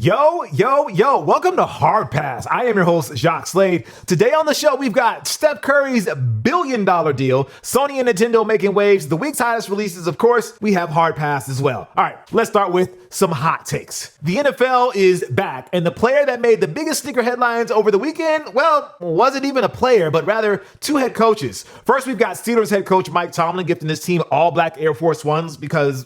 Yo, welcome to Hard Pass. I am your host, Jacques Slade. Today on the show, we've got Steph Curry's billion-dollar deal, Sony and Nintendo making waves, the week's hottest releases, of course, we have Hard Pass as well. All right, let's start with some hot takes. The NFL is back, and the player that made the biggest sneaker headlines over the weekend, well, wasn't even a player, but rather two head coaches. First, we've got Steelers head coach Mike Tomlin gifting his team all black Air Force Ones because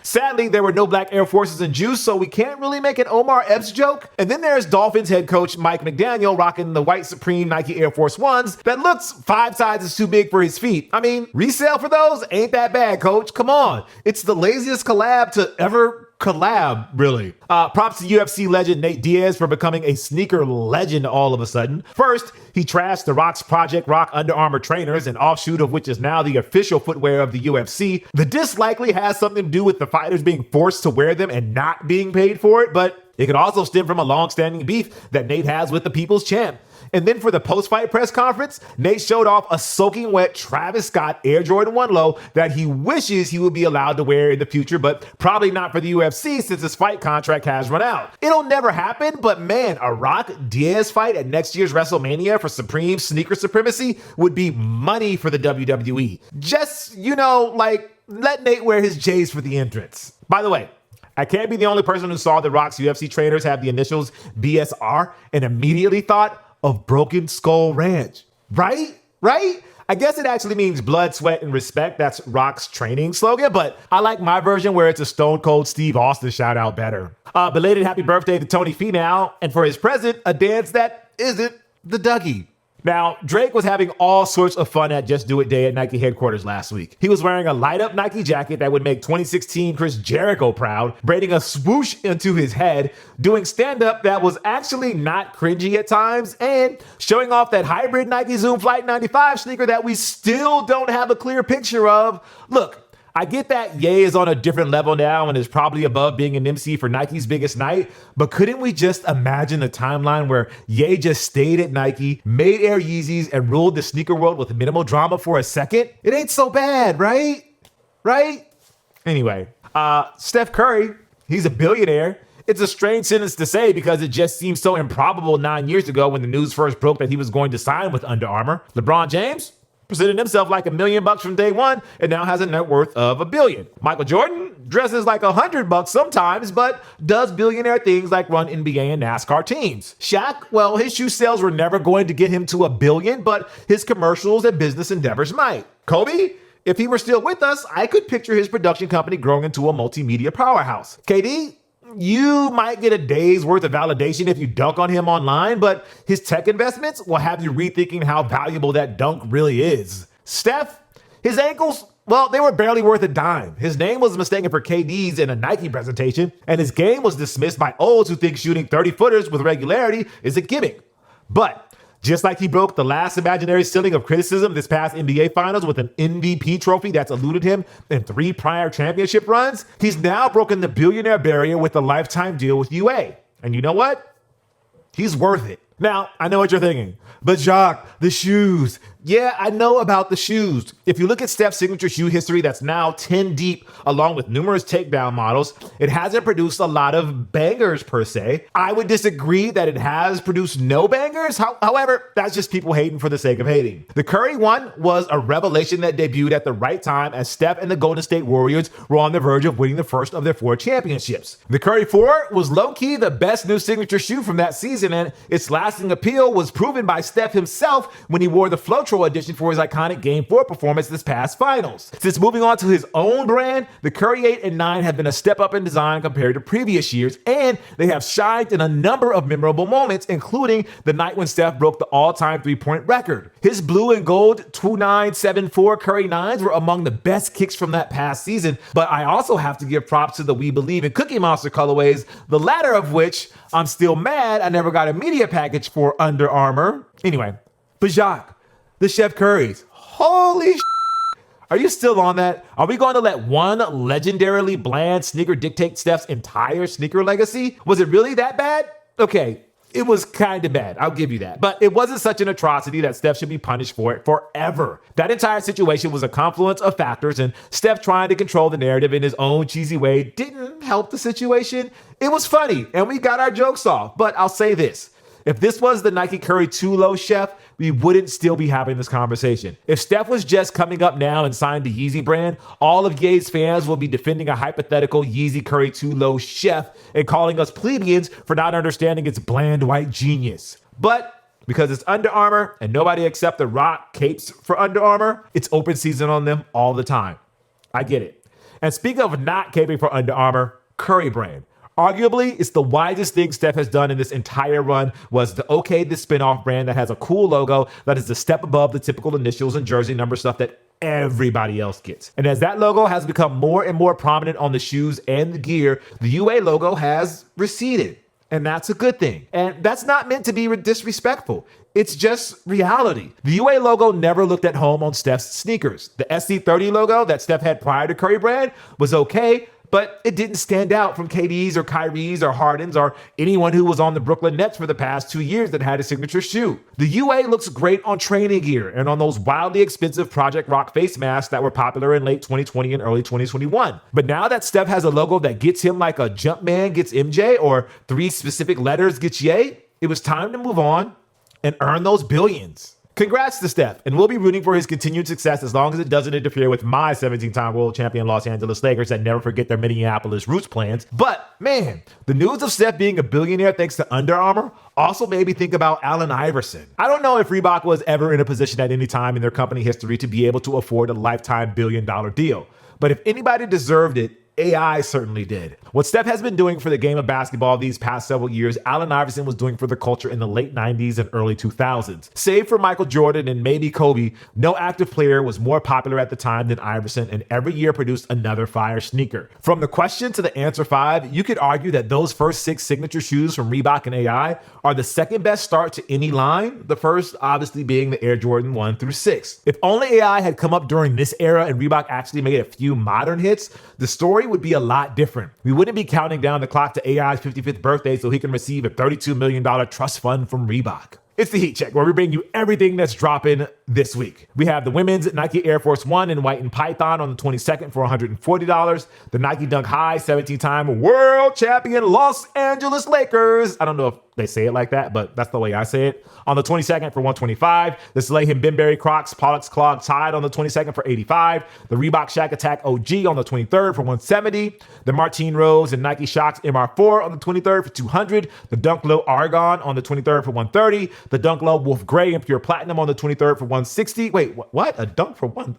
sadly, there were no black Air Forces in juice, so we can't really make an Omar Epps joke. And then there's Dolphins head coach Mike McDaniel rocking the white Supreme Nike Air Force Ones that looks 5 sizes too big for his feet. I mean, resale for those ain't that bad, coach. Come on. It's the laziest collab to ever collab, really. Props to UFC legend Nate Diaz for becoming a sneaker legend all of a sudden. First, he trashed the Rock's Project Rock Under Armour trainers, an offshoot of which is now the official footwear of the UFC. The diss likely has something to do with the fighters being forced to wear them and not being paid for it, but it could also stem from a long-standing beef that Nate has with the People's Champ. And then for the post-fight press conference, Nate showed off a soaking wet Travis Scott Air Jordan 1 Low that he wishes he would be allowed to wear in the future, but probably not for the UFC since his fight contract has run out. It'll never happen, but man, a Rock Diaz fight at next year's WrestleMania for Supreme Sneaker Supremacy would be money for the WWE. Just, let Nate wear his J's for the entrance. By the way, I can't be the only person who saw the Rock's UFC trainers have the initials BSR and immediately thought of Broken Skull Ranch. Right? I guess it actually means blood, sweat, and respect. That's Rock's training slogan, but I like my version where it's a Stone Cold Steve Austin shout out better. Belated happy birthday to Tony Finau, and for his present, a dance that isn't the Dougie. Now, Drake was having all sorts of fun at Just Do It Day at Nike headquarters last week. He was wearing a light-up Nike jacket that would make 2016 Chris Jericho proud, braiding a swoosh into his head, doing stand-up that was actually not cringy at times, and showing off that hybrid Nike Zoom Flight 95 sneaker that we still don't have a clear picture of. Look, I get that Ye is on a different level now and is probably above being an MC for Nike's biggest night, but couldn't we just imagine a timeline where Ye just stayed at Nike, made Air Yeezys, and ruled the sneaker world with minimal drama for a second? It ain't so bad, right? Anyway, Steph Curry, he's a billionaire. It's a strange sentence to say because it just seems so improbable 9 years ago when the news first broke that he was going to sign with Under Armour. LeBron James presented himself like $1 million from day one and now has a net worth of $1 billion. Michael Jordan dresses like $100 sometimes, but does billionaire things like run NBA and NASCAR teams. Shaq, well, his shoe sales were never going to get him to $1 billion, but his commercials and business endeavors might. Kobe, if he were still with us, I could picture his production company growing into a multimedia powerhouse. KD, you might get a day's worth of validation if you dunk on him online, but his tech investments will have you rethinking how valuable that dunk really is. Steph, his ankles, well, they were barely worth a dime. His name was mistaken for KD's in a Nike presentation, and his game was dismissed by olds who think shooting 30-footers with regularity is a gimmick. But just like he broke the last imaginary ceiling of criticism this past NBA Finals with an MVP trophy that's eluded him in 3 prior championship runs, he's now broken the billionaire barrier with a lifetime deal with UA. And you know what? He's worth it. Now, I know what you're thinking, but Jacques, the shoes. Yeah, I know about the shoes. If you look at Steph's signature shoe history that's now 10 deep, along with numerous takedown models, it hasn't produced a lot of bangers per se. I would disagree that it has produced no bangers. However, that's just people hating for the sake of hating. The Curry one was a revelation that debuted at the right time as Steph and the Golden State Warriors were on the verge of winning the first of their 4 championships. The Curry 4 was low-key the best new signature shoe from that season, and its lasting appeal was proven by Steph himself when he wore the Flotro edition for his iconic Game 4 performance this past finals. Since moving on to his own brand, the Curry 8 and 9 have been a step up in design compared to previous years, and they have shined in a number of memorable moments, including the night when Steph broke the all-time three-point record. His blue and gold 2974 Curry 9s were among the best kicks from that past season, but I also have to give props to the We Believe in Cookie Monster colorways, the latter of which I'm still mad I never got a media package for Under Armour. Anyway, but Jacques, the Chef Currys, holy are you still on that? Are we going to let one legendarily bland sneaker dictate Steph's entire sneaker legacy? Was it really that bad? Okay, It was kind of bad, I'll give you that. But it wasn't such an atrocity that Steph should be punished for it forever. That entire situation was a confluence of factors, and Steph trying to control the narrative in his own cheesy way didn't help the situation. It was funny, and we got our jokes off. But I'll say this. If this was the Nike Curry too low chef, we wouldn't still be having this conversation. If Steph was just coming up now and signed the Yeezy brand, all of Ye's fans will be defending a hypothetical Yeezy Curry too low chef and calling us plebeians for not understanding its bland white genius. But because it's Under Armour and nobody except The Rock capes for Under Armour, it's open season on them all the time. I get it. And speaking of not caping for Under Armour, Curry brand. Arguably, it's the wisest thing Steph has done in this entire run was to okay this spinoff brand that has a cool logo that is a step above the typical initials and jersey number stuff that everybody else gets. And as that logo has become more and more prominent on the shoes and the gear, the UA logo has receded. And that's a good thing. And that's not meant to be disrespectful. It's just reality. The UA logo never looked at home on Steph's sneakers. The SC30 logo that Steph had prior to Curry brand was okay, but it didn't stand out from KD's or Kyrie's or Harden's or anyone who was on the Brooklyn Nets for the past 2 years that had a signature shoe. The UA looks great on training gear and on those wildly expensive Project Rock face masks that were popular in late 2020 and early 2021. But now that Steph has a logo that gets him like a Jumpman gets MJ or 3 specific letters gets Ye, it was time to move on and earn those billions. Congrats to Steph, and we'll be rooting for his continued success as long as it doesn't interfere with my 17-time world champion Los Angeles Lakers that never forget their Minneapolis roots plans. But man, the news of Steph being a billionaire thanks to Under Armour also made me think about Allen Iverson. I don't know if Reebok was ever in a position at any time in their company history to be able to afford a lifetime billion-dollar deal. But if anybody deserved it, AI certainly did. What Steph has been doing for the game of basketball these past several years, Allen Iverson was doing for the culture in the late 90s and early 2000s. Save for Michael Jordan and maybe Kobe, no active player was more popular at the time than Iverson and every year produced another fire sneaker. From the question to the answer 5, you could argue that those first 6 signature shoes from Reebok and AI are the second best start to any line, the first obviously being the Air Jordan 1 through 6. If only AI had come up during this era and Reebok actually made a few modern hits, the story would be a lot different. We wouldn't be counting down the clock to AI's 55th birthday so he can receive a $32 million trust fund from Reebok. It's the Heat Check, where we bring you everything that's dropping this week. We have the women's Nike Air Force 1 in white and python on the 22nd for $140. The Nike Dunk High 17-time world champion Los Angeles Lakers. I don't know if they say it like that, but that's the way I say it. On the 22nd for $125. The Salehem Bimberry Crocs Pollux Clog Tide on the 22nd for $85. The Reebok Shaq Attack OG on the 23rd for $170. The Martine Rose and Nike Shox MR4 on the 23rd for $200. The Dunk Low Argon on the 23rd for $130. The Dunk Low Wolf Gray and Pure Platinum on the 23rd for $160. Wait, what? A dunk for one?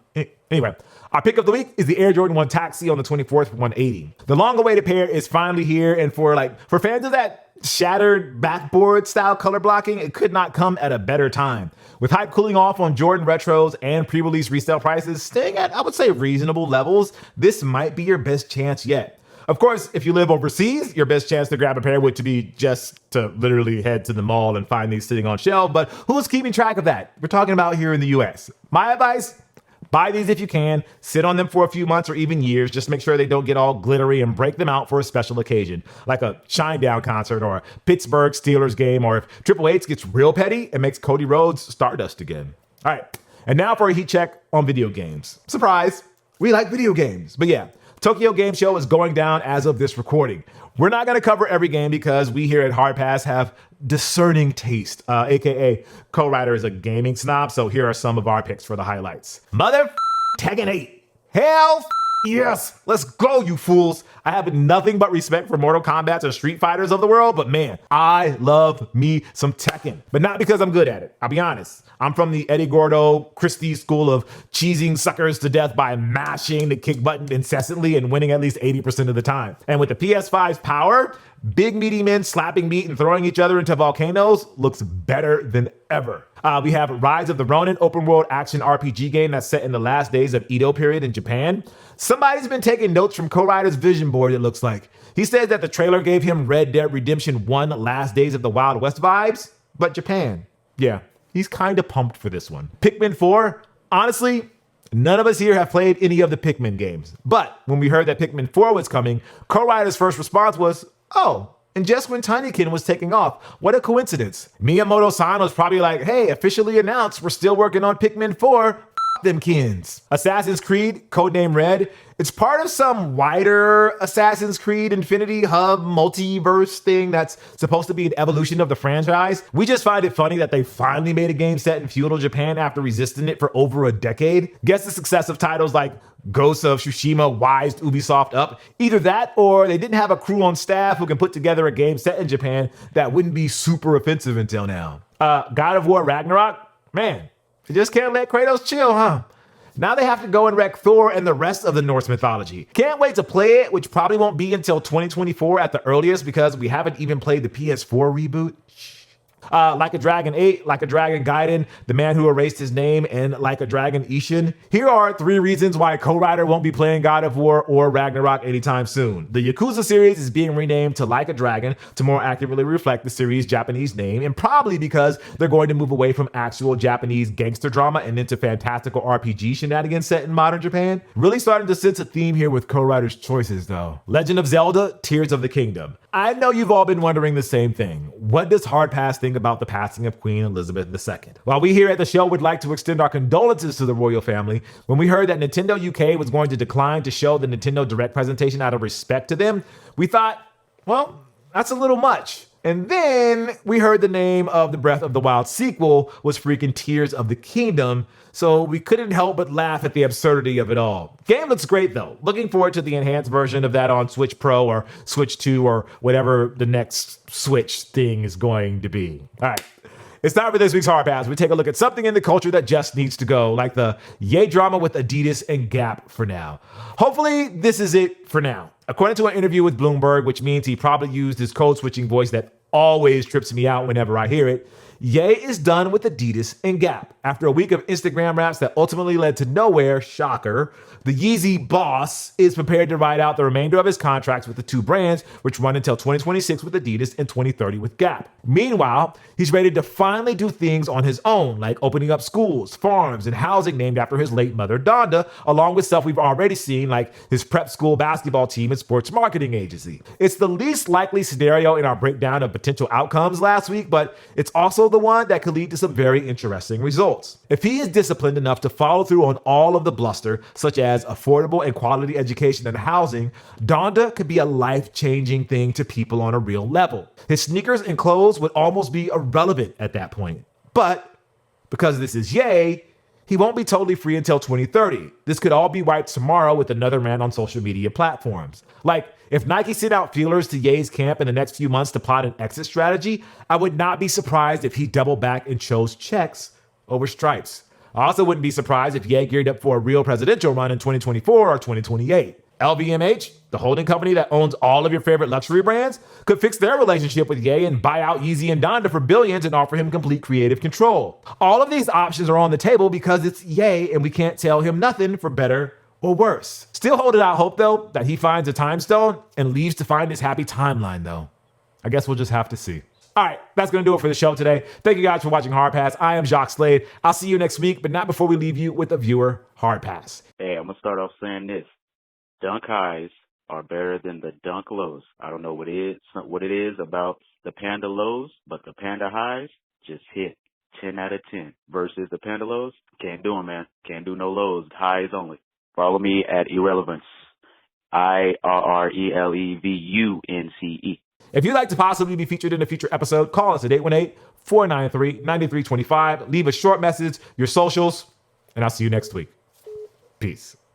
Anyway, our pick of the week is the Air Jordan 1 Taxi on the 24th for $180. The long-awaited pair is finally here, and for fans of that shattered backboard style color blocking, it could not come at a better time. With hype cooling off on Jordan retros and pre-release resale prices staying at, I would say, reasonable levels, this might be your best chance yet. Of course, if you live overseas, your best chance to grab a pair would be just to literally head to the mall and find these sitting on shelf, but who's keeping track of that? We're talking about here in the US. My advice? Buy these if you can, sit on them for a few months or even years, just make sure they don't get all glittery and break them out for a special occasion, like a Shinedown concert or a Pittsburgh Steelers game, or if Triple H gets real petty and makes Cody Rhodes Stardust again. All right, and now for a heat check on video games. Surprise, we like video games, but yeah. Tokyo Game Show is going down as of this recording. We're not going to cover every game because we here at Hard Pass have discerning taste, aka co-writer is a gaming snob, so here are some of our picks for the highlights. Tekken 8. Hell yes, let's go, you fools. I have nothing but respect for Mortal Kombat and Street Fighters of the world, but man, I love me some Tekken. But not because I'm good at it, I'll be honest. I'm from the Eddie Gordo, Christie school of cheesing suckers to death by mashing the kick button incessantly and winning at least 80% of the time. And with the PS5's power, big meaty men slapping meat and throwing each other into volcanoes looks better than ever. We have Rise of the Ronin, open world action RPG game that's set in the last days of Edo period in Japan. Somebody's been taking notes from co-writer's vision board, it looks like. He says that the trailer gave him Red Dead Redemption 1 Last Days of the Wild West vibes, but Japan. Yeah, he's kind of pumped for this one. Pikmin 4, honestly, none of us here have played any of the Pikmin games. But when we heard that Pikmin 4 was coming, co-writer's first response was, oh, And just when Tinykin was taking off, what a coincidence. Miyamoto-san was probably like, hey, officially announced we're still working on Pikmin 4. Them kins. Assassin's Creed, codename Red, it's part of some wider Assassin's Creed Infinity Hub multiverse thing that's supposed to be an evolution of the franchise. We just find it funny that they finally made a game set in feudal Japan after resisting it for over a decade. Guess the success of titles like Ghost of Tsushima wised Ubisoft up. Either that or they didn't have a crew on staff who can put together a game set in Japan that wouldn't be super offensive until now. God of War Ragnarok? Man, you just can't let Kratos chill, huh? Now they have to go and wreck Thor and the rest of the Norse mythology. Can't wait to play it, which probably won't be until 2024 at the earliest because we haven't even played the PS4 reboot. Like a Dragon 8, Like a Dragon Gaiden, The Man Who Erased His Name, and Like a Dragon Ishin. Here are 3 reasons why Co-Writer won't be playing God of War or Ragnarok anytime soon. The Yakuza series is being renamed to Like a Dragon to more accurately reflect the series' Japanese name, and probably because they're going to move away from actual Japanese gangster drama and into fantastical RPG shenanigans set in modern Japan. Really starting to sense a theme here with Co-Writer's choices though. Legend of Zelda, Tears of the Kingdom. I know you've all been wondering the same thing. What does Hard Pass think about the passing of Queen Elizabeth II? While we here at the show would like to extend our condolences to the royal family, when we heard that Nintendo UK was going to decline to show the Nintendo Direct presentation out of respect to them, we thought, well, that's a little much. And then we heard the name of the Breath of the Wild sequel was freaking Tears of the Kingdom, so we couldn't help but laugh at the absurdity of it all. Game looks great though. Looking forward to the enhanced version of that on Switch Pro or Switch 2 or whatever the next Switch thing is going to be. All right. It's time for this week's Hard Pass. We take a look at something in the culture that just needs to go, like the Ye drama with Adidas and Gap for now. Hopefully, this is it for now. According to an interview with Bloomberg, which means he probably used his code switching voice that always trips me out whenever I hear it, Ye is done with Adidas and Gap. After a week of Instagram raps that ultimately led to nowhere, shocker, the Yeezy boss is prepared to ride out the remainder of his contracts with the 2 brands, which run until 2026 with Adidas and 2030 with Gap. Meanwhile, he's ready to finally do things on his own, like opening up schools, farms, and housing named after his late mother, Donda, along with stuff we've already seen, like his prep school basketball team and sports marketing agency. It's the least likely scenario in our breakdown of potential outcomes last week, but it's also the one that could lead to some very interesting results. If he is disciplined enough to follow through on all of the bluster, such as affordable and quality education and housing, Donda could be a life-changing thing to people on a real level. His sneakers and clothes would almost be irrelevant at that point. But because this is Ye, he won't be totally free until 2030. This could all be wiped tomorrow with another man on social media platforms. Like, if Nike sent out feelers to Ye's camp in the next few months to plot an exit strategy, I would not be surprised if he doubled back and chose checks over stripes. I also wouldn't be surprised if Ye geared up for a real presidential run in 2024 or 2028. LVMH, the holding company that owns all of your favorite luxury brands, could fix their relationship with Ye and buy out Yeezy and Donda for billions and offer him complete creative control. All of these options are on the table because it's Ye and we can't tell him nothing for better or worse. Still holding out hope though that he finds a time stone and leaves to find his happy timeline though. I guess we'll just have to see. All right, that's going to do it for the show today. Thank you guys for watching Hard Pass. I am Jacques Slade. I'll see you next week, but not before we leave you with a viewer Hard Pass. Hey, I'm going to start off saying this. Dunk highs are better than the dunk lows. I don't know what it is about the panda lows, but the panda highs just hit 10 out of 10 versus the panda lows. Can't do them, man. Can't do no lows. Highs only. Follow me at Irrelevance. IRRELEVUNCE. If you'd like to possibly be featured in a future episode, call us at 818-493-9325. Leave a short message, your socials, and I'll see you next week. Peace.